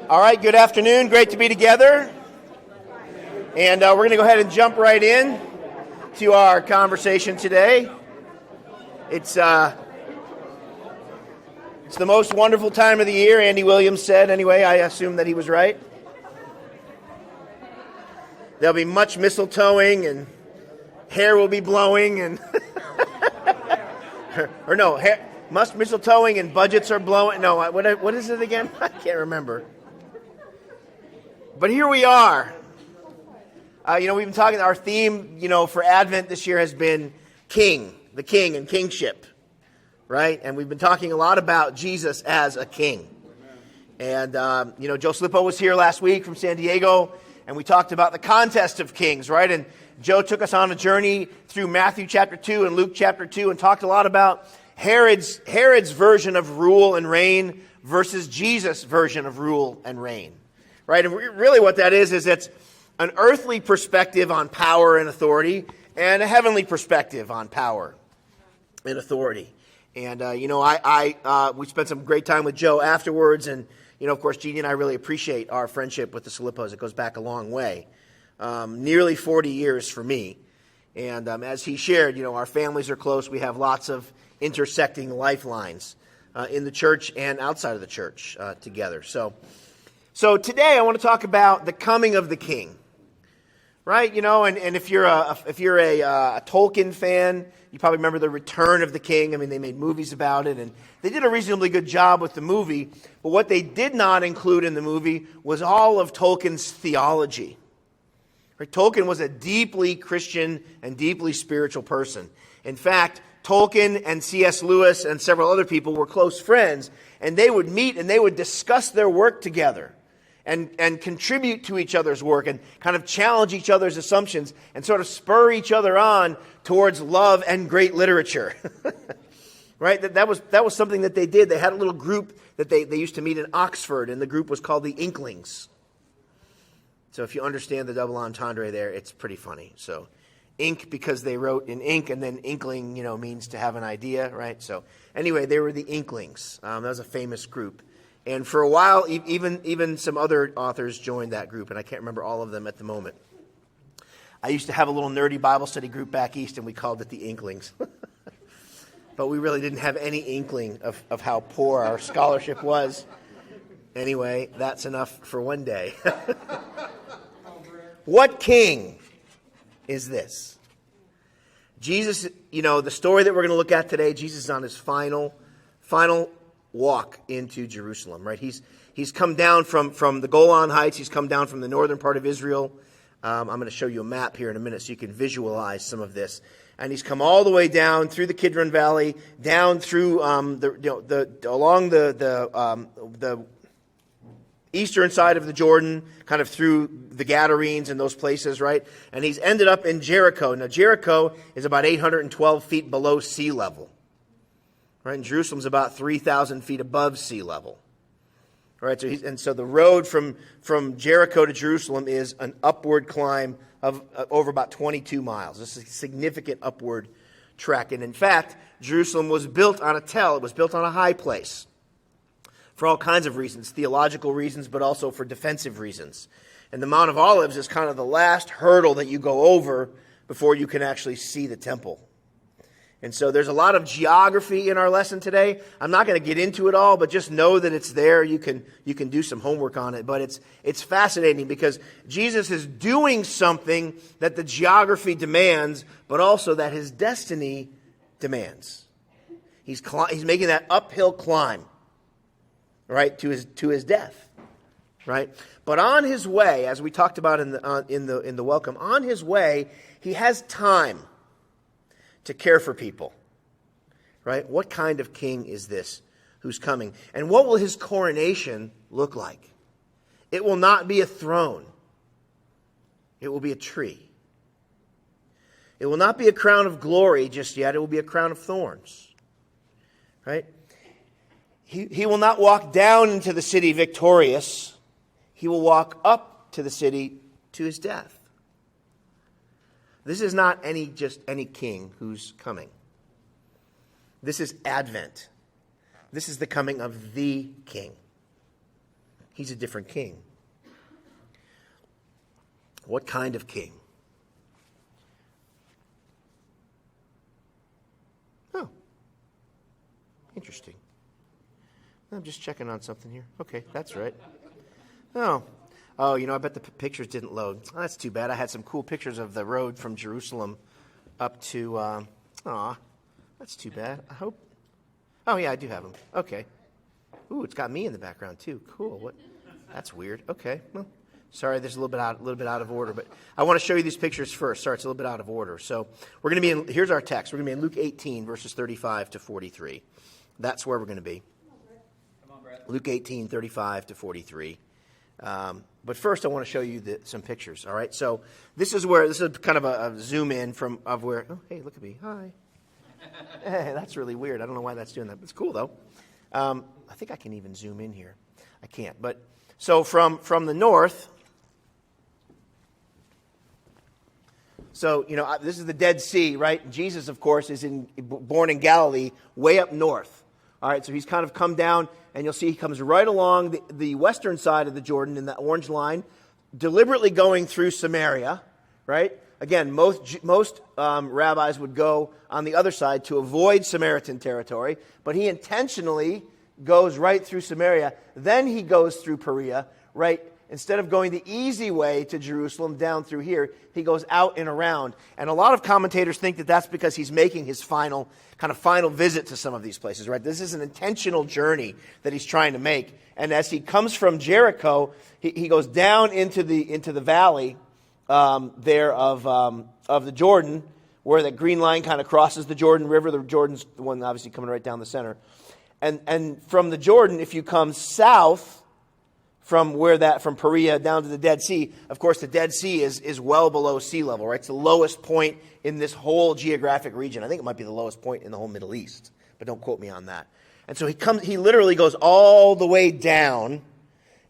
All right, good afternoon. Great to be together. And we're going to go ahead and jump right in to our conversation today. It's the most wonderful time of the year, Andy Williams said. Anyway, I assume that he was right. There'll be much mistletoeing and hair will be blowing and or no, much mistletoeing and budgets are blowing. No, what is it again? I can't remember. But here we are. We've been talking, our theme, for Advent this year has been King, the King and kingship, right? And we've been talking a lot about Jesus as a king. And, Joe Slippo was here last week from San Diego, and we talked about the contest of kings, right? And Joe took us on a journey through Matthew chapter 2 and Luke chapter 2 and talked a lot about Herod's version of rule and reign versus Jesus' version of rule and reign, right? And really what that is it's an earthly perspective on power and authority and a heavenly perspective on power and authority. And, we spent some great time with Joe afterwards. And, of course, Jeannie and I really appreciate our friendship with the Slippos. It goes back a long way, nearly 40 years for me. And as he shared, our families are close. We have lots of intersecting lifelines in the church and outside of the church together. So today I want to talk about the coming of the King. Right, and if you're a Tolkien fan, you probably remember The Return of the King. I mean, they made movies about it, and they did a reasonably good job with the movie. But what they did not include in the movie was all of Tolkien's theology. Right? Tolkien was a deeply Christian and deeply spiritual person. In fact, Tolkien and C.S. Lewis and several other people were close friends, and they would meet and they would discuss their work together. And contribute to each other's work and kind of challenge each other's assumptions and sort of spur each other on towards love and great literature. Right? That was something that they did. They had a little group that they used to meet in Oxford, and the group was called the Inklings. So if you understand the double entendre there, it's pretty funny. So ink because they wrote in ink, and then inkling, means to have an idea, right? So anyway, they were the Inklings. That was a famous group. And for a while, even some other authors joined that group, and I can't remember all of them at the moment. I used to have a little nerdy Bible study group back east, and we called it the Inklings. But we really didn't have any inkling of how poor our scholarship was. Anyway, that's enough for one day. What king is this? Jesus, the story that we're going to look at today, Jesus is on his final walk into Jerusalem, right? He's come down from the Golan Heights. He's come down from the northern part of Israel. I'm going to show you a map here in a minute so you can visualize some of this. And he's come all the way down through the Kidron Valley, down through along the eastern side of the Jordan, kind of through the Gadarenes and those places, right? And he's ended up in Jericho. Now, Jericho is about 812 feet below sea level. Right, and Jerusalem's about 3,000 feet above sea level. Right, so the road from Jericho to Jerusalem is an upward climb of over about 22 miles. This is a significant upward trek. And in fact, Jerusalem was built on a tell. It was built on a high place for all kinds of reasons, theological reasons, but also for defensive reasons. And the Mount of Olives is kind of the last hurdle that you go over before you can actually see the temple. And so there's a lot of geography in our lesson today. I'm not going to get into it all, but just know that it's there. You can do some homework on it. But it's fascinating because Jesus is doing something that the geography demands, but also that his destiny demands. He's making that uphill climb, right, to his death, right? But on his way, as we talked about in the welcome, on his way, he has time to care for people, right? What kind of king is this who's coming? And what will his coronation look like? It will not be a throne. It will be a tree. It will not be a crown of glory just yet. It will be a crown of thorns, right? He will not walk down into the city victorious. He will walk up to the city to his death. This is not any king who's coming. This is Advent. This is the coming of the King. He's a different king. What kind of king? Oh, interesting. I'm just checking on something here. Okay, that's right. Oh, I bet the pictures didn't load. Oh, that's too bad. I had some cool pictures of the road from Jerusalem up to, that's too bad. I hope. Oh, yeah, I do have them. Okay. Ooh, it's got me in the background, too. Cool. What? That's weird. Okay. Well, sorry, there's a little bit out of order, but I want to show you these pictures first. Sorry, it's a little bit out of order. So we're going to be here's our text. We're going to be in Luke 18, verses 35 to 43. That's where we're going to be. Luke 18, 35 to 43. But first, I want to show you some pictures. All right. So this is kind of a zoom in of where. Oh, hey, look at me. Hi. Hey, that's really weird. I don't know why that's doing that. But it's cool though. I think I can even zoom in here. I can't. But so from the north. So this is the Dead Sea, right? Jesus, of course, is born in Galilee, way up north. All right. So he's kind of come down. And you'll see he comes right along the western side of the Jordan in that orange line, deliberately going through Samaria, right? Again, most rabbis would go on the other side to avoid Samaritan territory, but he intentionally goes right through Samaria. Then he goes through Perea, right? Instead of going the easy way to Jerusalem down through here, he goes out and around. And a lot of commentators think that that's because he's making his final visit to some of these places, right? This is an intentional journey that he's trying to make. And as he comes from Jericho, he goes down into the valley there of the Jordan, where that green line kind of crosses the Jordan River. The Jordan's the one obviously coming right down the center. And from the Jordan, if you come south from Perea down to the Dead Sea, of course the Dead Sea is well below sea level, right? It's the lowest point in this whole geographic region. I think it might be the lowest point in the whole Middle East, but don't quote me on that. And so he literally goes all the way down,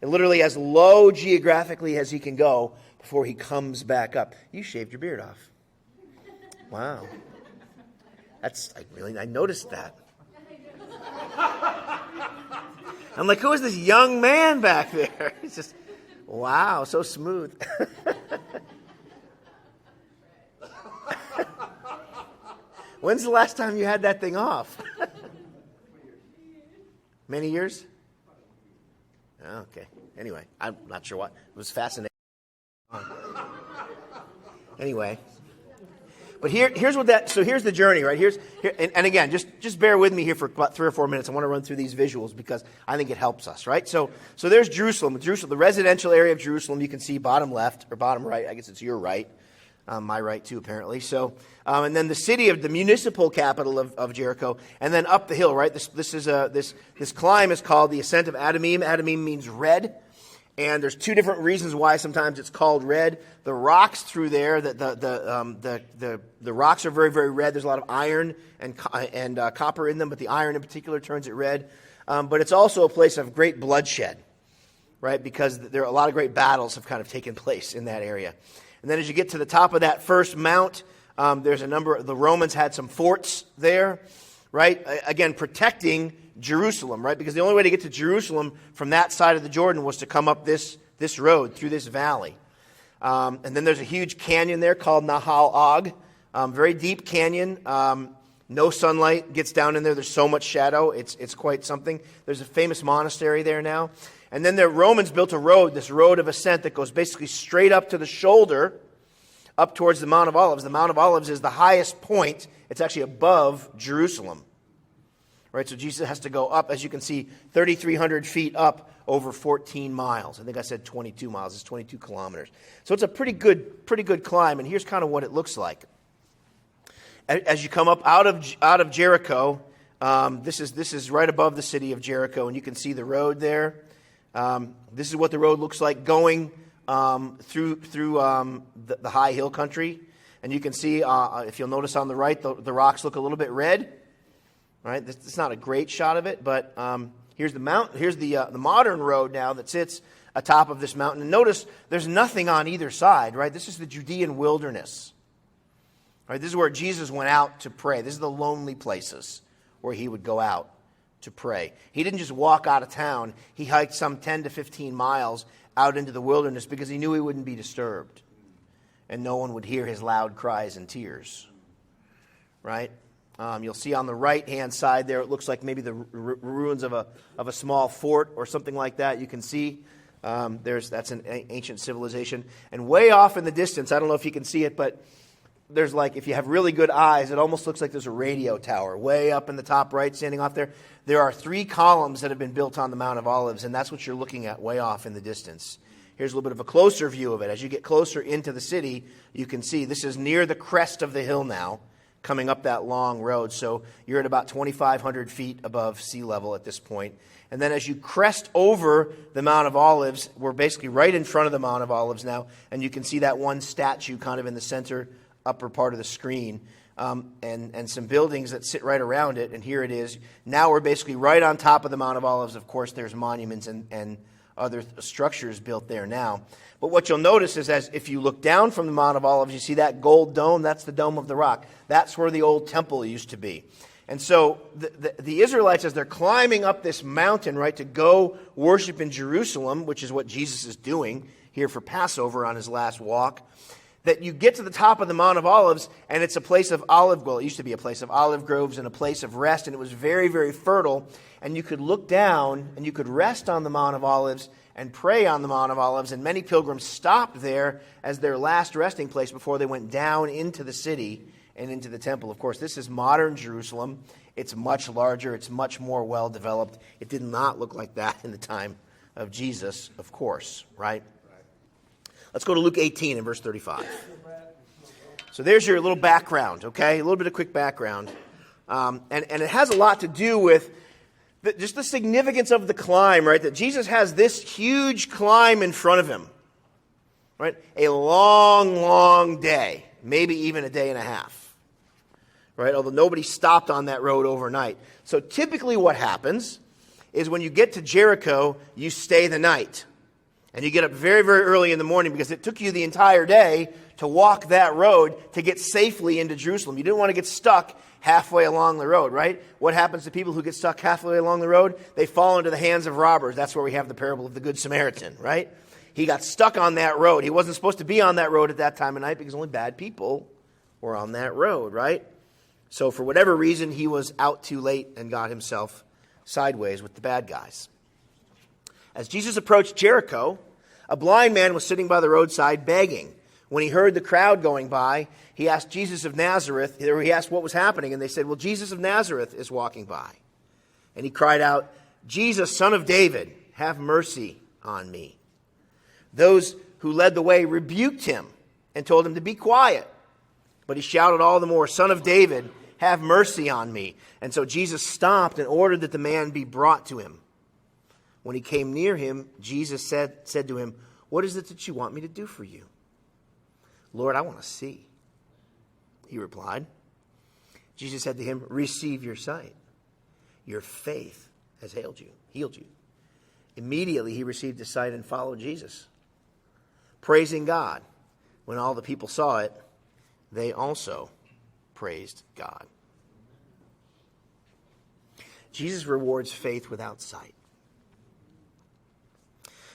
and literally as low geographically as he can go before he comes back up. You shaved your beard off. Wow. I noticed that. I'm like, who is this young man back there? He's just, wow, so smooth. When's the last time you had that thing off? Many years? Okay. Anyway, I'm not sure what. It was fascinating. Anyway. But here's the journey, right? And again, just bear with me here for about 3 or 4 minutes. I want to run through these visuals because I think it helps us, right? So there's Jerusalem, the residential area of Jerusalem. You can see bottom left or bottom right. I guess it's your right, my right too, apparently. So, and then the city of the municipal capital of Jericho, and then up the hill, right? This climb is called the ascent of Adumim. Adumim means red. And there's 2 different reasons why sometimes it's called red. The rocks through there, the rocks are very, very red. There's a lot of iron and copper in them, but the iron in particular turns it red. But it's also a place of great bloodshed, right? Because there are a lot of great battles have kind of taken place in that area. And then as you get to the top of that first mount, there's the Romans had some forts there, right? Again, protecting Jerusalem, right? Because the only way to get to Jerusalem from that side of the Jordan was to come up this road through this valley. And then there's a huge canyon there called Nahal Og. Very deep canyon. No sunlight gets down in there. There's so much shadow. It's quite something. There's a famous monastery there now. And then the Romans built this road of ascent that goes basically straight up to the shoulder, up towards the Mount of Olives. The Mount of Olives is the highest point. It's actually above Jerusalem. Right, so Jesus has to go up, as you can see, 3,300 feet up over 14 miles. I think I said 22 miles. It's 22 kilometers. So it's a pretty good climb. And here's kind of what it looks like. As you come up out of Jericho, this is right above the city of Jericho, and you can see the road there. This is what the road looks like going through the high hill country. And you can see, if you'll notice on the right, the rocks look a little bit red. Right, it's not a great shot of it, but here's the mountain. Here's the modern road now that sits atop of this mountain. And notice there's nothing on either side. Right, this is the Judean wilderness. Right, this is where Jesus went out to pray. This is the lonely places where he would go out to pray. He didn't just walk out of town. He hiked some 10 to 15 miles out into the wilderness because he knew he wouldn't be disturbed and no one would hear his loud cries and tears. Right? You'll see on the right-hand side there, it looks like maybe the ruins of a small fort or something like that. You can see that's an ancient civilization. And way off in the distance, I don't know if you can see it, but there's like, if you have really good eyes, it almost looks like there's a radio tower way up in the top right, standing off there. There are 3 columns that have been built on the Mount of Olives, and that's what you're looking at way off in the distance. Here's a little bit of a closer view of it. As you get closer into the city, you can see this is near the crest of the hill now, coming up that long road. So you're at about 2,500 feet above sea level at this point. And then as you crest over the Mount of Olives, we're basically right in front of the Mount of Olives now, and you can see that one statue kind of in the center upper part of the screen, and some buildings that sit right around it. And here it is. Now we're basically right on top of the Mount of Olives. Of course, there's monuments and other structures built there now. But what you'll notice is, as if you look down from the Mount of Olives, you see that gold dome. That's the Dome of the Rock. That's where the old temple used to be. And so the Israelites, as they're climbing up this mountain, right, to go worship in Jerusalem, which is what Jesus is doing here for Passover on his last walk, that you get to the top of the Mount of Olives, and it's a place of it used to be a place of olive groves and a place of rest, and it was very, very fertile. And you could look down, and you could rest on the Mount of Olives and pray on the Mount of Olives, and many pilgrims stopped there as their last resting place before they went down into the city and into the temple. Of course, this is modern Jerusalem. It's much larger. It's much more well-developed. It did not look like that in the time of Jesus, of course, right? Let's go to Luke 18 and verse 35. So there's your little background, okay? A little bit of quick background. And it has a lot to do with just the significance of the climb, right? That Jesus has this huge climb in front of him, right? A long, long day, maybe even a day and a half, right? Although nobody stopped on that road overnight. So typically what happens is when you get to Jericho, you stay the night. And you get up very, very early in the morning because it took you the entire day to walk that road to get safely into Jerusalem. You didn't want to get stuck halfway along the road, right? What happens to people who get stuck halfway along the road? They fall into the hands of robbers. That's where we have the parable of the Good Samaritan, right? He got stuck on that road. He wasn't supposed to be on that road at that time of night because only bad people were on that road, right? So for whatever reason, he was out too late and got himself sideways with the bad guys. As Jesus approached Jericho, a blind man was sitting by the roadside begging. When he heard the crowd going by, he asked Jesus of Nazareth, or he asked what was happening, and they said, well, Jesus of Nazareth is walking by. And he cried out, Jesus, Son of David, have mercy on me. Those who led the way rebuked him and told him to be quiet. But he shouted all the more, Son of David, have mercy on me. And so Jesus stopped and ordered that the man be brought to him. When he came near him, Jesus said to him, what is it that you want me to do for you? Lord, I want to see. He replied. Jesus said to him, receive your sight. Your faith has healed you. Immediately he received his sight and followed Jesus, praising God. When all the people saw it, they also praised God. Jesus rewards faith without sight.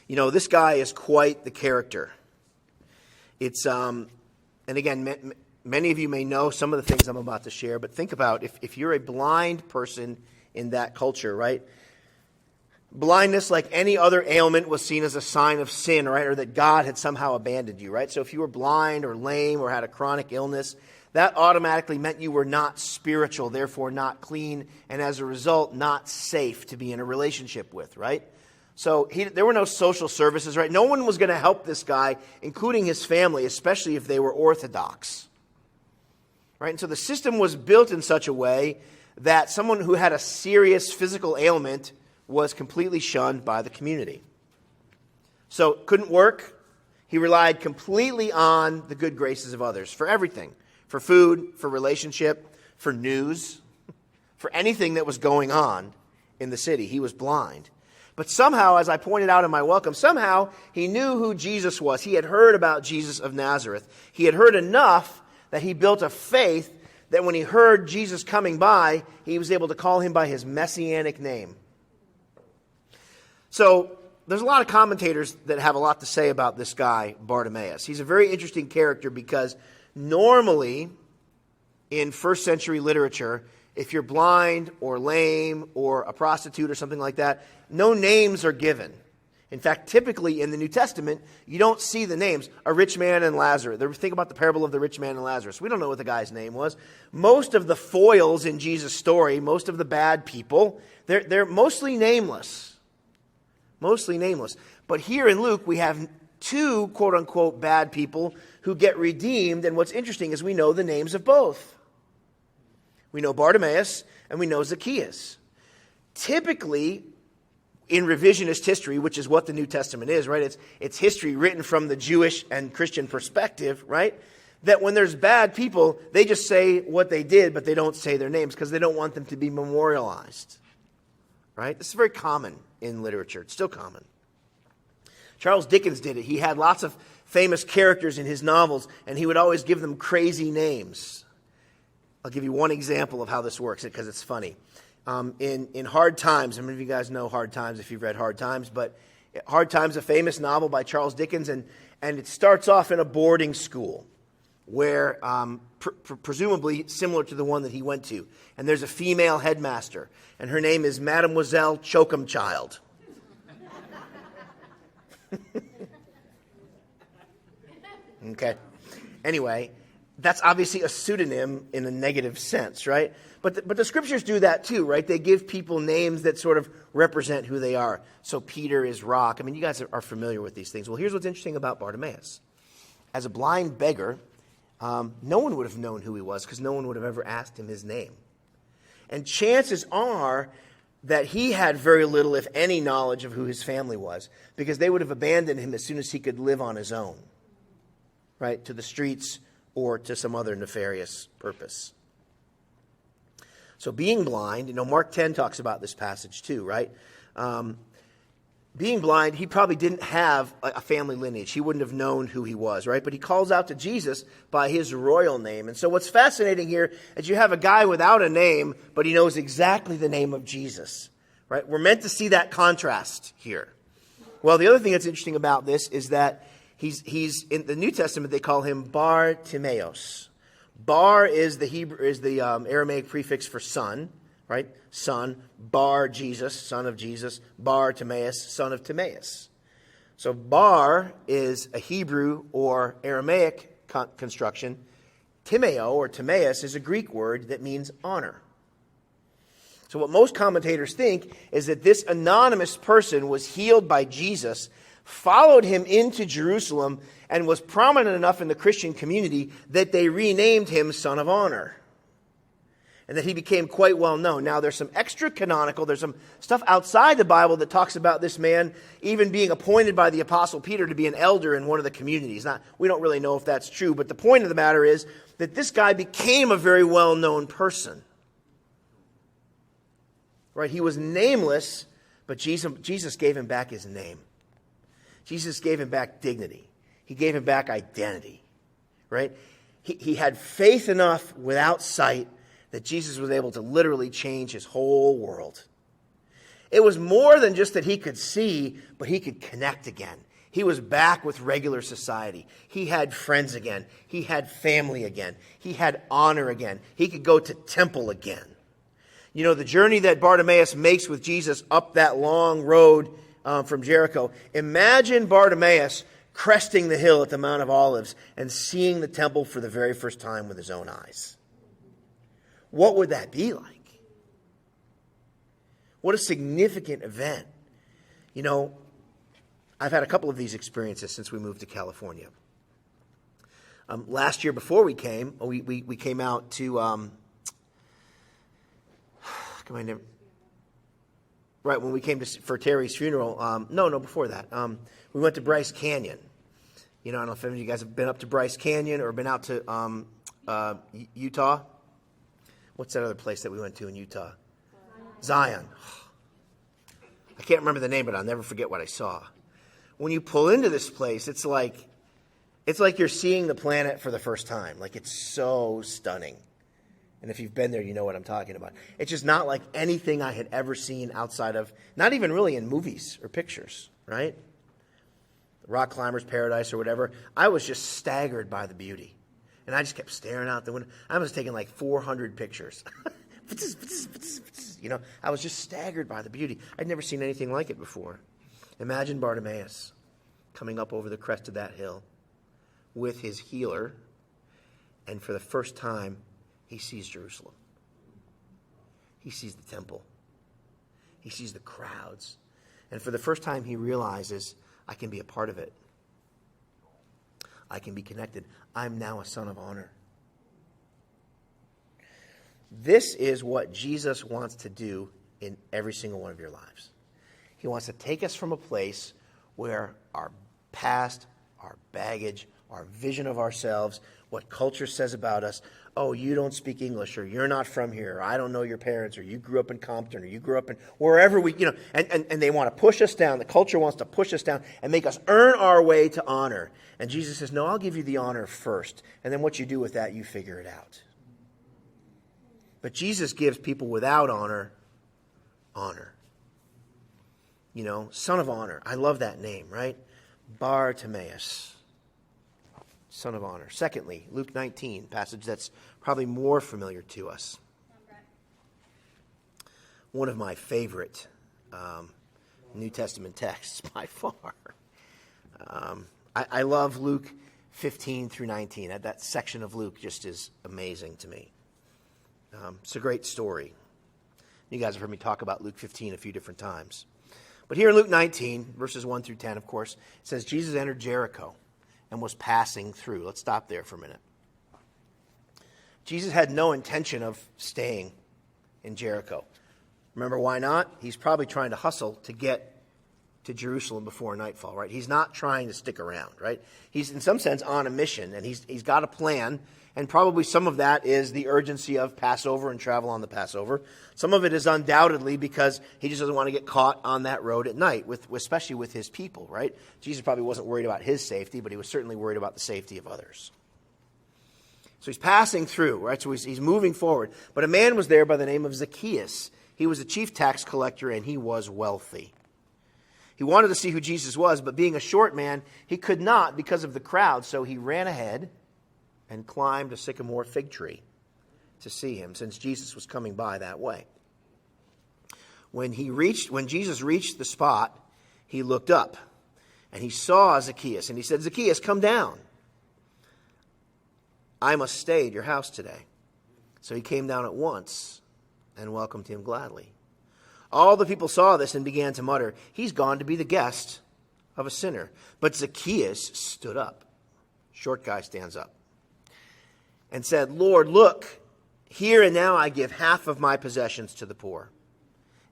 You know, this guy is quite the character. It's, and again, many of you may know some of the things I'm about to share, but think about if you're a blind person in that culture, right? Blindness, like any other ailment, was seen as a sign of sin, right? Or that God had somehow abandoned you, right? So if you were blind or lame or had a chronic illness, that automatically meant you were not spiritual, therefore not clean, and as a result, not safe to be in a relationship with, right? So there were no social services, right? No one was going to help this guy, including his family, especially if they were Orthodox, right? And so the system was built in such a way that someone who had a serious physical ailment was completely shunned by the community. So couldn't work. He relied completely on the good graces of others for everything, for food, for relationship, for news, for anything that was going on in the city. He was blind. But somehow, as I pointed out in my welcome, somehow he knew who Jesus was. He had heard about Jesus of Nazareth. He had heard enough that he built a faith that when he heard Jesus coming by, he was able to call him by his messianic name. So there's a lot of commentators that have a lot to say about this guy, Bartimaeus. He's a very interesting character because normally in first century literature, if you're blind or lame or a prostitute or something like that, no names are given. In fact, typically in the New Testament, you don't see the names. A rich man and Lazarus. Think about the parable of the rich man and Lazarus. We don't know what the guy's name was. Most of the foils in Jesus' story, most of the bad people, they're mostly nameless. Mostly nameless. But here in Luke, we have two quote-unquote bad people who get redeemed. And what's interesting is we know the names of both. We know Bartimaeus and we know Zacchaeus. Typically, in revisionist history, which is what the New Testament is, right? It's history written from the Jewish and Christian perspective, right? That when there's bad people, they just say what they did, but they don't say their names because they don't want them to be memorialized, right? This is very common in literature. It's still common. Charles Dickens did it. He had lots of famous characters in his novels, and he would always give them crazy names. I'll give you one example of how this works because it's funny. In Hard Times, how many of you guys know Hard Times if you've read Hard Times? But Hard Times, a famous novel by Charles Dickens, and it starts off in a boarding school where presumably similar to the one that he went to. And there's a female headmaster, and her name is Mademoiselle Choke'em-Child. Okay. Anyway, that's obviously a pseudonym in a negative sense, right? But the scriptures do that too, right? They give people names that sort of represent who they are. So Peter is rock. I mean, you guys are familiar with these things. Well, here's what's interesting about Bartimaeus. As a blind beggar, no one would have known who he was because no one would have ever asked him his name. And chances are that he had very little, if any, knowledge of who his family was because they would have abandoned him as soon as he could live on his own, right? To the streets or to some other nefarious purpose. So being blind, Mark 10 talks about this passage too, right? Being blind, he probably didn't have a family lineage. He wouldn't have known who he was, right? But he calls out to Jesus by his royal name. And so what's fascinating here is you have a guy without a name, but he knows exactly the name of Jesus, right? We're meant to see that contrast here. Well, the other thing that's interesting about this is that he's in the New Testament, they call him Bartimaeus. Bar is the Aramaic prefix for son, right? Son. Bar, Jesus, son of Jesus. Bar, Timaeus, son of Timaeus. So bar is a Hebrew or Aramaic construction. Timeo or Timaeus is a Greek word that means honor. So what most commentators think is that this anonymous person was healed by Jesus, followed him into Jerusalem, and was prominent enough in the Christian community that they renamed him Son of Honor. And that he became quite well known. Now, there's some extra canonical, there's some stuff outside the Bible that talks about this man even being appointed by the Apostle Peter to be an elder in one of the communities. Now, we don't really know if that's true, but the point of the matter is that this guy became a very well-known person. Right? He was nameless, but Jesus gave him back his name. Jesus gave him back dignity. He gave him back identity, right? He had faith enough without sight that Jesus was able to literally change his whole world. It was more than just that he could see, but he could connect again. He was back with regular society. He had friends again. He had family again. He had honor again. He could go to temple again. The journey that Bartimaeus makes with Jesus up that long road from Jericho. Imagine Bartimaeus cresting the hill at the Mount of Olives and seeing the temple for the very first time with his own eyes. What would that be like? What a significant event. I've had a couple of these experiences since we moved to California. Last year before we came, we came out to... Right, when we came for Terry's funeral, before that, we went to Bryce Canyon. I don't know if any of you guys have been up to Bryce Canyon or been out to Utah. What's that other place that we went to in Utah? Zion. I can't remember the name, but I'll never forget what I saw. When you pull into this place, it's like you're seeing the planet for the first time. Like, it's so stunning. And if you've been there, you know what I'm talking about. It's just not like anything I had ever seen outside of, not even really in movies or pictures, right? Rock Climber's Paradise or whatever. I was just staggered by the beauty. And I just kept staring out the window. I was taking like 400 pictures. You know, I was just staggered by the beauty. I'd never seen anything like it before. Imagine Bartimaeus coming up over the crest of that hill with his healer, and for the first time, he sees Jerusalem. He sees the temple. He sees the crowds. And for the first time, he realizes, I can be a part of it. I can be connected. I'm now a son of honor. This is what Jesus wants to do in every single one of your lives. He wants to take us from a place where our past, our baggage, our vision of ourselves, what culture says about us, oh, you don't speak English, or you're not from here, or I don't know your parents, or you grew up in Compton, or you grew up in wherever we, and they want to push us down. The culture wants to push us down and make us earn our way to honor. And Jesus says, no, I'll give you the honor first. And then what you do with that, you figure it out. But Jesus gives people without honor, honor. You know, son of honor. I love that name, right? Bartimaeus, son of honor. Secondly, Luke 19, passage that's probably more familiar to us. One of my favorite New Testament texts by far. I love Luke 15 through 19. That section of Luke just is amazing to me. It's a great story. You guys have heard me talk about Luke 15 a few different times. But here in Luke 19, verses 1 through 10, of course, it says, Jesus entered Jericho and was passing through. Let's stop there for a minute. Jesus had no intention of staying in Jericho. Remember why not? He's probably trying to hustle to get to Jerusalem before nightfall, right? He's not trying to stick around, right? He's in some sense on a mission, and he's got a plan, and probably some of that is the urgency of Passover and travel on the Passover. Some of it is undoubtedly because he just doesn't want to get caught on that road at night, especially with his people, right? Jesus probably wasn't worried about his safety, but he was certainly worried about the safety of others. So he's passing through, right? So he's moving forward. But a man was there by the name of Zacchaeus. He was a chief tax collector, and he was wealthy. He wanted to see who Jesus was, but being a short man, he could not because of the crowd. So he ran ahead and climbed a sycamore fig tree to see him, since Jesus was coming by that way. When Jesus reached the spot, he looked up, and he saw Zacchaeus, and he said, Zacchaeus, come down. I must stay at your house today. So he came down at once and welcomed him gladly. All the people saw this and began to mutter, he's gone to be the guest of a sinner. But Zacchaeus stood up. Short guy stands up. And said, Lord, look, here and now I give half of my possessions to the poor.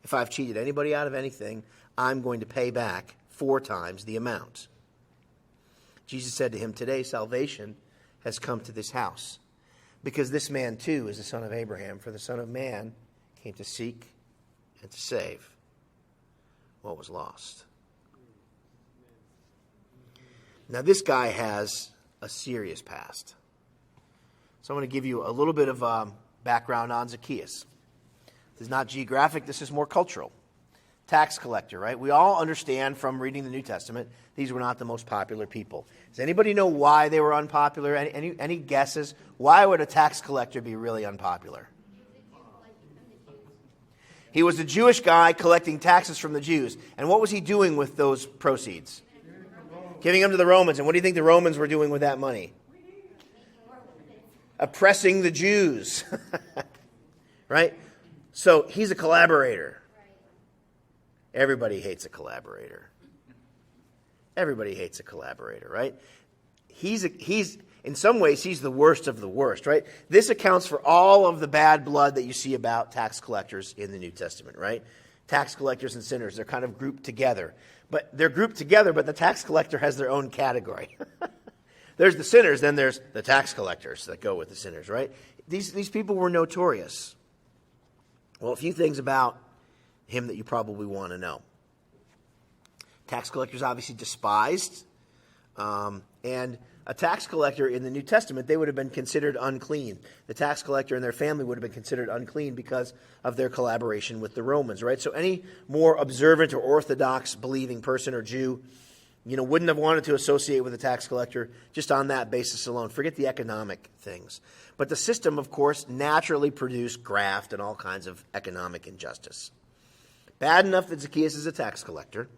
If I've cheated anybody out of anything, I'm going to pay back 4 times the amount. Jesus said to him, today salvation has come to this house, because this man too is the son of Abraham, for the Son of Man came to seek and to save what was lost. Now this guy has a serious past. So I'm going to give you a little bit of background on Zacchaeus. This is not geographic, this is more cultural. Tax collector, right? We all understand from reading the New Testament, these were not the most popular people. Does anybody know why they were unpopular? Any guesses? Why would a tax collector be really unpopular? He was a Jewish guy collecting taxes from the Jews. And what was he doing with those proceeds? Giving them to the Romans. And what do you think the Romans were doing with that money? Oppressing the Jews. Right? So he's a collaborator. Everybody hates a collaborator. Everybody hates a collaborator, right? He's in some ways, he's the worst of the worst, right? This accounts for all of the bad blood that you see about tax collectors in the New Testament, right? Tax collectors and sinners, they're kind of grouped together. But they're grouped together, but the tax collector has their own category. There's the sinners, then there's the tax collectors that go with the sinners, right? These people were notorious. Well, a few things about him that you probably want to know. Tax collectors obviously despised, and a tax collector in the New Testament, they would have been considered unclean. The tax collector and their family would have been considered unclean because of their collaboration with the Romans, right? So any more observant or orthodox believing person or Jew, wouldn't have wanted to associate with a tax collector just on that basis alone. Forget the economic things. But the system, of course, naturally produced graft and all kinds of economic injustice. Bad enough that Zacchaeus is a tax collector,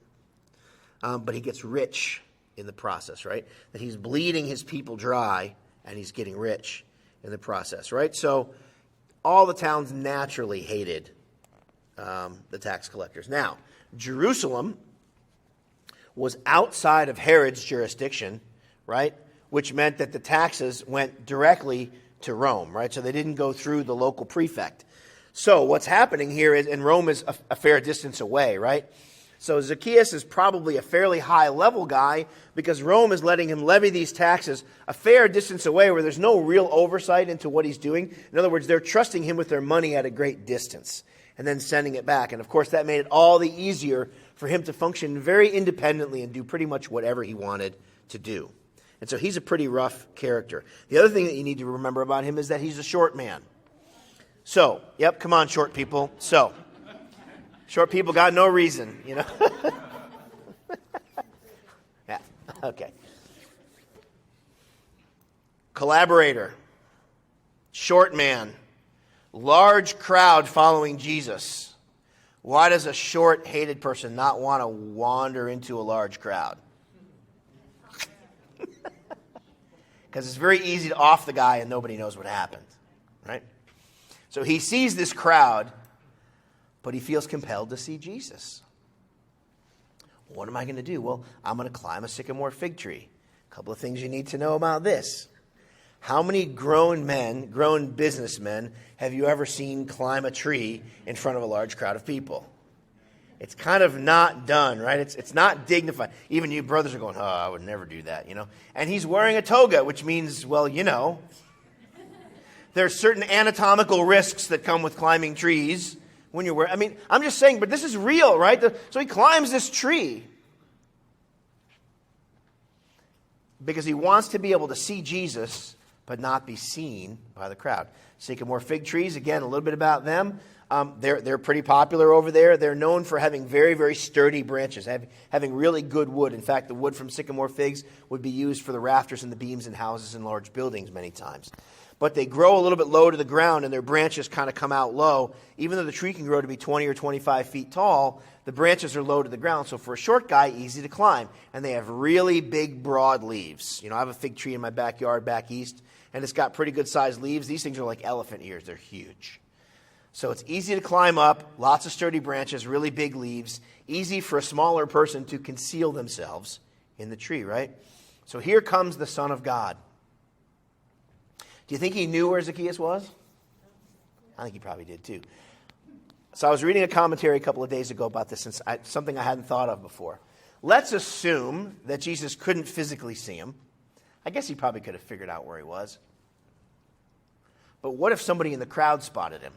but he gets rich in the process, right? That he's bleeding his people dry and he's getting rich in the process, right? So all the towns naturally hated the tax collectors. Now, Jerusalem was outside of Herod's jurisdiction, right? Which meant that the taxes went directly to Rome, right? So they didn't go through the local prefect. So what's happening here is, and Rome is a fair distance away, right? So Zacchaeus is probably a fairly high-level guy because Rome is letting him levy these taxes a fair distance away where there's no real oversight into what he's doing. In other words, they're trusting him with their money at a great distance and then sending it back. And, of course, that made it all the easier for him to function very independently and do pretty much whatever he wanted to do. And so he's a pretty rough character. The other thing that you need to remember about him is that he's a short man. So, yep, come on, short people. So, short people got no reason, Yeah, okay. Collaborator, short man, large crowd following Jesus. Why does a short, hated person not want to wander into a large crowd? Because it's very easy to off the guy and nobody knows what happened, right? So he sees this crowd, but he feels compelled to see Jesus. What am I going to do? Well, I'm going to climb a sycamore fig tree. A couple of things you need to know about this. How many grown businessmen have you ever seen climb a tree in front of a large crowd of people? It's kind of not done, right? It's not dignified. Even you brothers are going, oh, I would never do that, And he's wearing a toga, which means, well, there's certain anatomical risks that come with climbing trees when you're wearing. I'm just saying, but this is real, right? So he climbs this tree because he wants to be able to see Jesus, but not be seen by the crowd. Sycamore fig trees, again, a little bit about them. They're pretty popular over there. They're known for having very, very sturdy branches, having really good wood. In fact, the wood from sycamore figs would be used for the rafters and the beams in houses and large buildings many times. But they grow a little bit low to the ground, and their branches kind of come out low. Even though the tree can grow to be 20 or 25 feet tall, the branches are low to the ground. So for a short guy, easy to climb. And they have really big, broad leaves. I have a fig tree in my backyard back east, and it's got pretty good-sized leaves. These things are like elephant ears. They're huge. So it's easy to climb up, lots of sturdy branches, really big leaves, easy for a smaller person to conceal themselves in the tree, right? So here comes the Son of God. Do you think he knew where Zacchaeus was? I think he probably did too. So I was reading a commentary a couple of days ago about this, something I hadn't thought of before. Let's assume that Jesus couldn't physically see him. I guess he probably could have figured out where he was. But what if somebody in the crowd spotted him?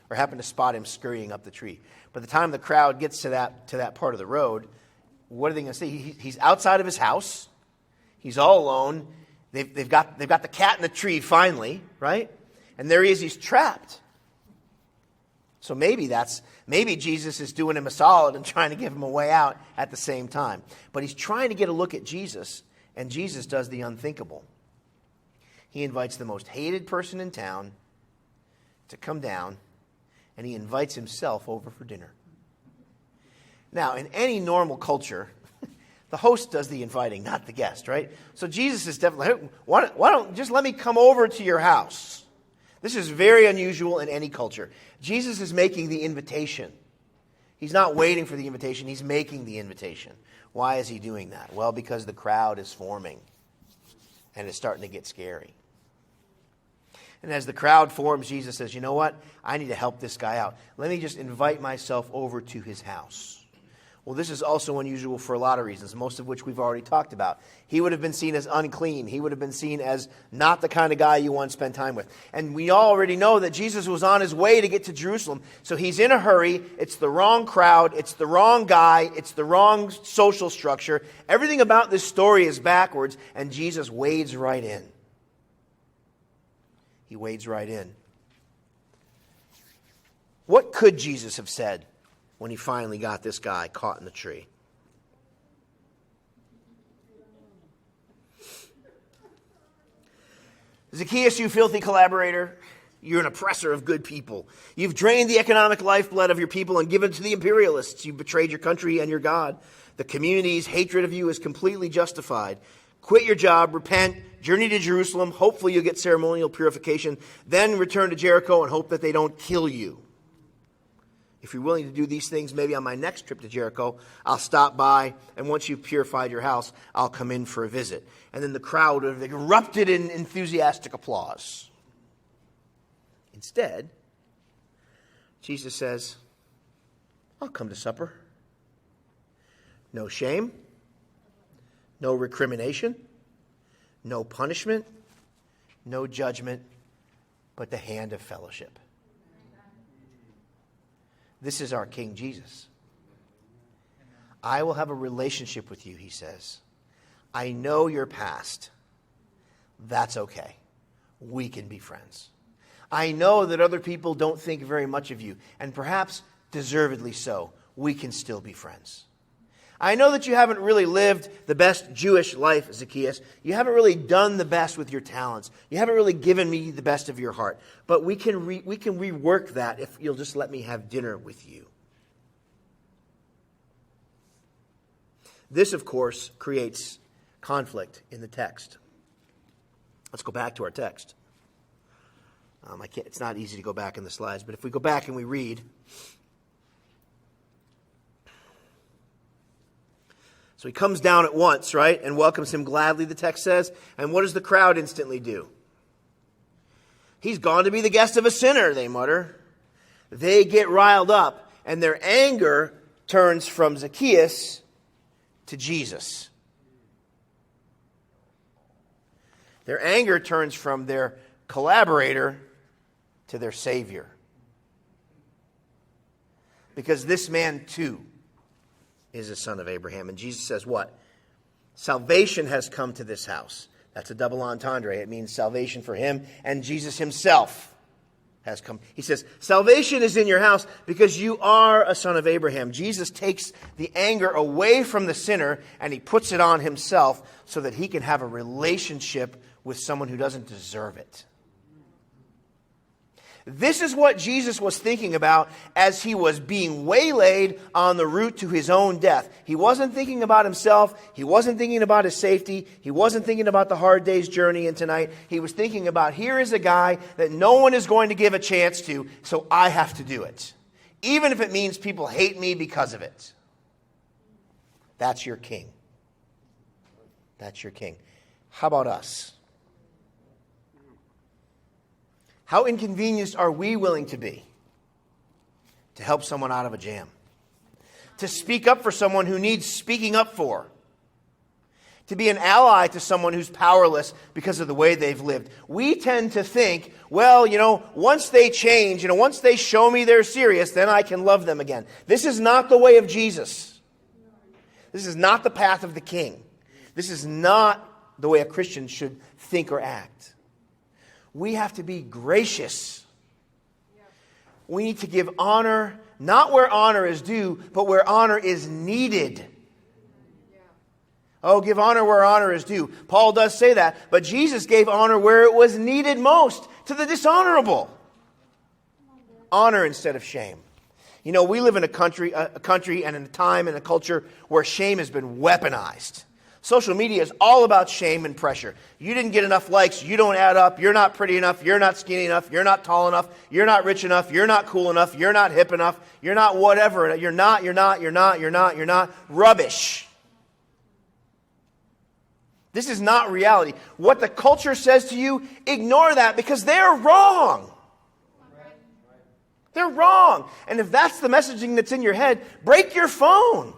Or happened to spot him scurrying up the tree? By the time the crowd gets to that part of the road, what are they going to see? He's outside of his house. He's all alone. They've got the cat in the tree finally, right? And there he is. He's trapped. So maybe Jesus is doing him a solid and trying to give him a way out at the same time. But he's trying to get a look at Jesus, and Jesus does the unthinkable. He invites the most hated person in town to come down, and he invites himself over for dinner. Now, in any normal culture, the host does the inviting, not the guest, right? So Jesus is definitely, why don't just let me come over to your house? This is very unusual in any culture. Jesus is making the invitation. He's not waiting for the invitation. He's making the invitation. Why is he doing that? Well, because the crowd is forming, and it's starting to get scary. And as the crowd forms, Jesus says, you know what? I need to help this guy out. Let me just invite myself over to his house. Well, this is also unusual for a lot of reasons, most of which we've already talked about. He would have been seen as unclean. He would have been seen as not the kind of guy you want to spend time with. And we already know that Jesus was on his way to get to Jerusalem. So he's in a hurry. It's the wrong crowd. It's the wrong guy. It's the wrong social structure. Everything about this story is backwards, and Jesus wades right in. He wades right in. What could Jesus have said when he finally got this guy caught in the tree? Zacchaeus, you filthy collaborator, you're an oppressor of good people. You've drained the economic lifeblood of your people and given it to the imperialists. You've betrayed your country and your God. The community's hatred of you is completely justified. Quit your job, repent, journey to Jerusalem. Hopefully you'll get ceremonial purification. Then return to Jericho and hope that they don't kill you. If you're willing to do these things, maybe on my next trip to Jericho, I'll stop by, and once you've purified your house, I'll come in for a visit. And then the crowd erupted in enthusiastic applause. Instead, Jesus says, I'll come to supper. No shame, no recrimination, no punishment, no judgment, but the hand of fellowship. This is our King Jesus. I will have a relationship with you, he says. I know your past. That's okay. We can be friends. I know that other people don't think very much of you, and perhaps deservedly so. We can still be friends. I know that you haven't really lived the best Jewish life, Zacchaeus. You haven't really done the best with your talents. You haven't really given me the best of your heart. But we can rework that if you'll just let me have dinner with you. This, of course, creates conflict in the text. Let's go back to our text. It's not easy to go back in the slides, but if we go back and we read... So he comes down at once, right, and welcomes him gladly, the text says. And what does the crowd instantly do? He's gone to be the guest of a sinner, they mutter. They get riled up, and their anger turns from Zacchaeus to Jesus. Their anger turns from their collaborator to their Savior. Because this man, too, is a son of Abraham. And Jesus says what? Salvation has come to this house. That's a double entendre. It means salvation for him, and Jesus himself has come. He says, salvation is in your house because you are a son of Abraham. Jesus takes the anger away from the sinner and he puts it on himself so that he can have a relationship with someone who doesn't deserve it. This is what Jesus was thinking about as he was being waylaid on the route to his own death. He wasn't thinking about himself. He wasn't thinking about his safety. He wasn't thinking about the hard day's journey and tonight. He was thinking about, here is a guy that no one is going to give a chance to, so I have to do it. Even if it means people hate me because of it. That's your king. That's your king. How about us? How inconvenienced are we willing to be to help someone out of a jam? To speak up for someone who needs speaking up for? To be an ally to someone who's powerless because of the way they've lived? We tend to think, well, once they change, once they show me they're serious, then I can love them again. This is not the way of Jesus. This is not the path of the King. This is not the way a Christian should think or act. We have to be gracious. We need to give honor, not where honor is due, but where honor is needed. Oh, give honor where honor is due. Paul does say that, but Jesus gave honor where it was needed most, to the dishonorable. Honor instead of shame. We live in a country and in a time and a culture where shame has been weaponized. Social media is all about shame and pressure. You didn't get enough likes. You don't add up. You're not pretty enough. You're not skinny enough. You're not tall enough. You're not rich enough. You're not cool enough. You're not hip enough. You're not whatever. You're not. Rubbish. This is not reality. What the culture says to you, ignore that because they're wrong. They're wrong. And if that's the messaging that's in your head, break your phone.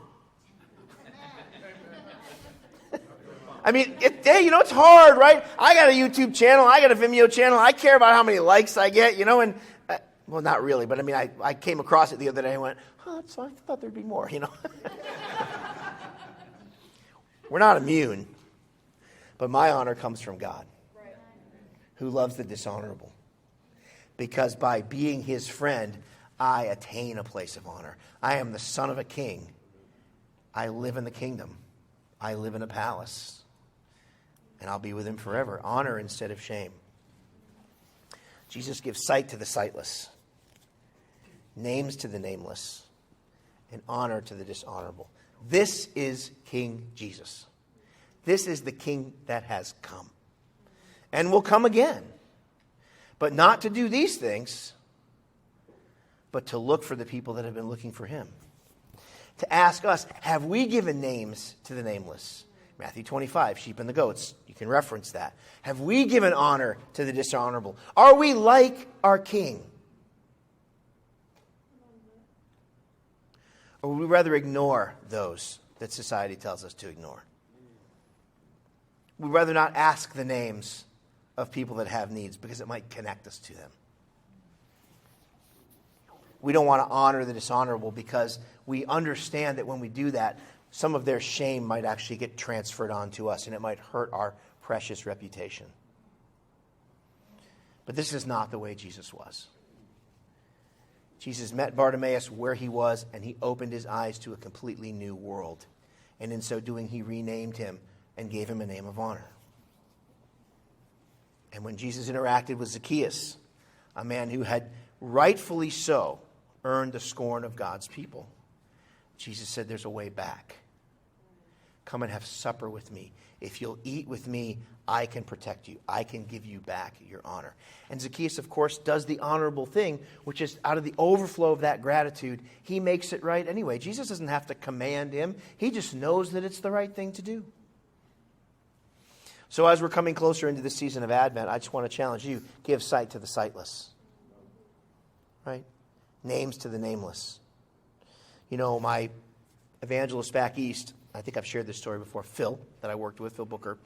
I mean, hey, it's hard, right? I got a YouTube channel. I got a Vimeo channel. I care about how many likes I get, and, well, not really, but I mean, I came across it the other day and went, I thought there'd be more, We're not immune, but my honor comes from God, who loves the dishonorable. Because by being his friend, I attain a place of honor. I am the son of a king. I live in the kingdom. I live in a palace. And I'll be with him forever. Honor instead of shame. Jesus gives sight to the sightless, names to the nameless, and honor to the dishonorable. This is King Jesus. This is the king that has come and will come again. But not to do these things, but to look for the people that have been looking for him. To ask us, have we given names to the nameless? Matthew 25, sheep and the goats. You can reference that. Have we given honor to the dishonorable? Are we like our king? Or would we rather ignore those that society tells us to ignore? We'd rather not ask the names of people that have needs because it might connect us to them. We don't want to honor the dishonorable because we understand that when we do that, some of their shame might actually get transferred onto us and it might hurt our precious reputation. But this is not the way Jesus was. Jesus met Bartimaeus where he was and he opened his eyes to a completely new world. And in so doing, he renamed him and gave him a name of honor. And when Jesus interacted with Zacchaeus, a man who had rightfully so earned the scorn of God's people, Jesus said, there's a way back. Come and have supper with me. If you'll eat with me, I can protect you. I can give you back your honor. And Zacchaeus, of course, does the honorable thing, which is out of the overflow of that gratitude, he makes it right anyway. Jesus doesn't have to command him. He just knows that it's the right thing to do. So as we're coming closer into the season of Advent, I just want to challenge you, give sight to the sightless. Right? Names to the nameless. My evangelist back east, I think I've shared this story before, Phil, that I worked with, Phil Booker.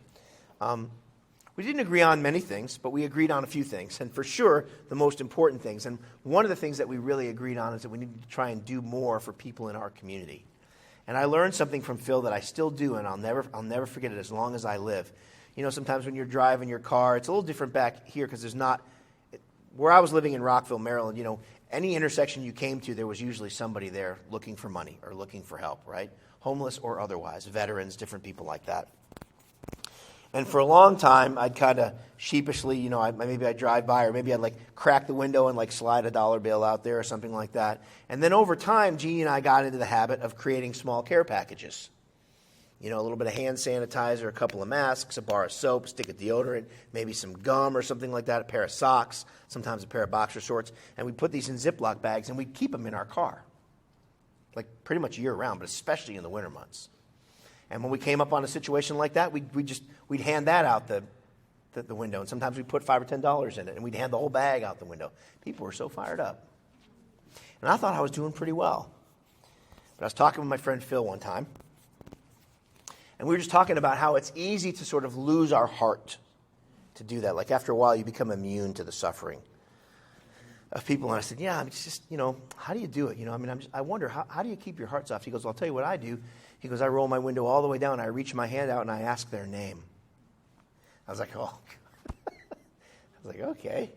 We didn't agree on many things, but we agreed on a few things. And for sure, the most important things. And one of the things that we really agreed on is that we need to try and do more for people in our community. And I learned something from Phil that I still do, and I'll never forget it as long as I live. Sometimes when you're driving your car, it's a little different back here because there's not, where I was living in Rockville, Maryland, any intersection you came to, there was usually somebody there looking for money or looking for help, right? Homeless or otherwise, veterans, different people like that. And for a long time, I'd kind of sheepishly, maybe I'd drive by or maybe I'd crack the window and slide a dollar bill out there or something like that. And then over time, Jeannie and I got into the habit of creating small care packages. A little bit of hand sanitizer, a couple of masks, a bar of soap, a stick of deodorant, maybe some gum or something like that, a pair of socks, sometimes a pair of boxer shorts. And we'd put these in Ziploc bags and we'd keep them in our car. Pretty much year round, but especially in the winter months. And when we came up on a situation like that, we'd hand that out the window. And sometimes we'd put $5 or $10 in it and we'd hand the whole bag out the window. People were so fired up. And I thought I was doing pretty well. But I was talking with my friend Phil one time. And we were just talking about how it's easy to sort of lose our heart to do that. After a while, you become immune to the suffering of people. And I said, yeah, it's just, how do you do it? I wonder, how do you keep your heart soft? He goes, well, I'll tell you what I do. He goes, I roll my window all the way down. I reach my hand out and I ask their name. I was like, oh. I was like, okay.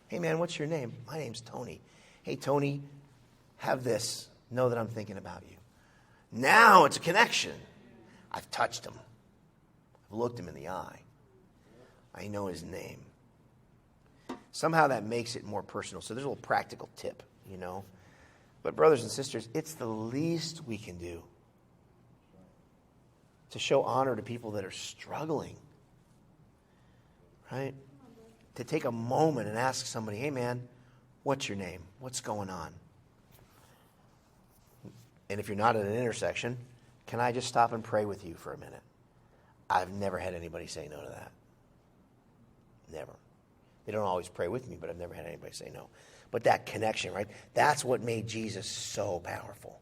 Hey, man, what's your name? My name's Tony. Hey, Tony, have this. Know that I'm thinking about you. Now it's a connection. I've touched him. I've looked him in the eye. I know his name. Somehow that makes it more personal. So there's a little practical tip, But brothers and sisters, it's the least we can do to show honor to people that are struggling, right? To take a moment and ask somebody, hey man, what's your name? What's going on? And if you're not at an intersection, can I just stop and pray with you for a minute? I've never had anybody say no to that. Never. They don't always pray with me, but I've never had anybody say no. But that connection, right? That's what made Jesus so powerful.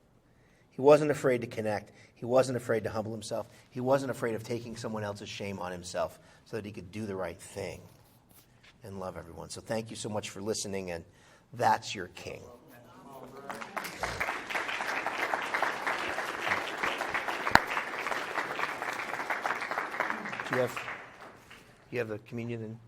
He wasn't afraid to connect. He wasn't afraid to humble himself. He wasn't afraid of taking someone else's shame on himself so that he could do the right thing and love everyone. So thank you so much for listening, and that's your King. Do you have the communion?